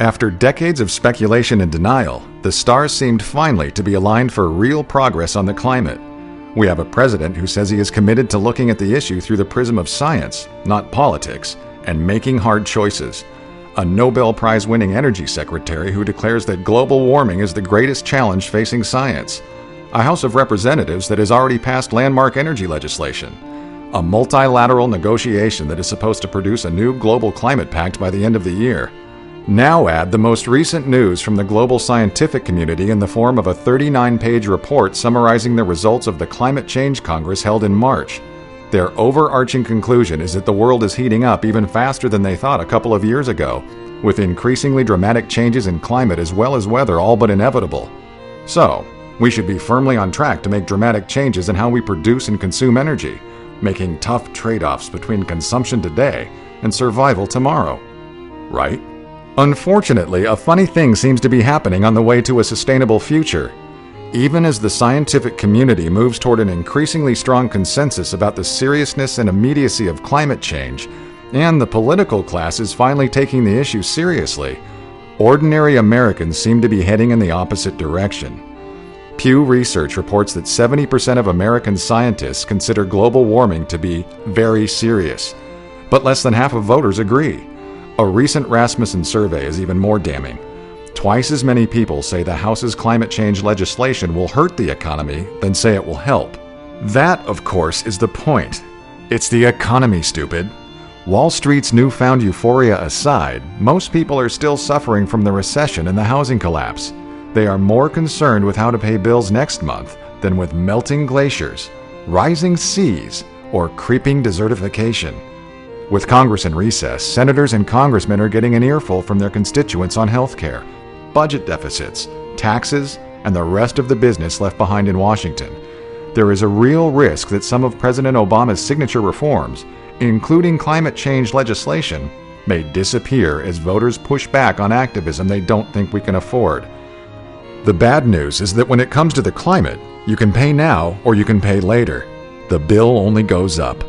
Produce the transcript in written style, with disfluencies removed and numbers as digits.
After decades of speculation and denial, the stars seemed finally to be aligned for real progress on the climate. We have a president who says he is committed to looking at the issue through the prism of science, not politics, and making hard choices. A Nobel Prize-winning energy secretary who declares that global warming is the greatest challenge facing science. A House of Representatives that has already passed landmark energy legislation. A multilateral negotiation that is supposed to produce a new global climate pact by the end of the year. Now add the most recent news from the global scientific community in the form of a 39-page report summarizing the results of the Climate Change Congress held in March. Their overarching conclusion is that the world is heating up even faster than they thought a couple of years ago, with increasingly dramatic changes in climate as well as weather all but inevitable. So, we should be firmly on track to make dramatic changes in how we produce and consume energy, making tough trade-offs between consumption today and survival tomorrow. Right? Unfortunately, a funny thing seems to be happening on the way to a sustainable future. Even as the scientific community moves toward an increasingly strong consensus about the seriousness and immediacy of climate change, and the political class is finally taking the issue seriously, ordinary Americans seem to be heading in the opposite direction. Pew Research reports that 70% of American scientists consider global warming to be very serious, but less than half of voters agree. A recent Rasmussen survey is even more damning. Twice as many people say the House's climate change legislation will hurt the economy than say it will help. That, of course, is the point. It's the economy, stupid. Wall Street's newfound euphoria aside, most people are still suffering from the recession and the housing collapse. They are more concerned with how to pay bills next month than with melting glaciers, rising seas, or creeping desertification. With Congress in recess, senators and congressmen are getting an earful from their constituents on health care, budget deficits, taxes, and the rest of the business left behind in Washington. There is a real risk that some of President Obama's signature reforms, including climate change legislation, may disappear as voters push back on activism they don't think we can afford. The bad news is that when it comes to the climate, you can pay now or you can pay later. The bill only goes up.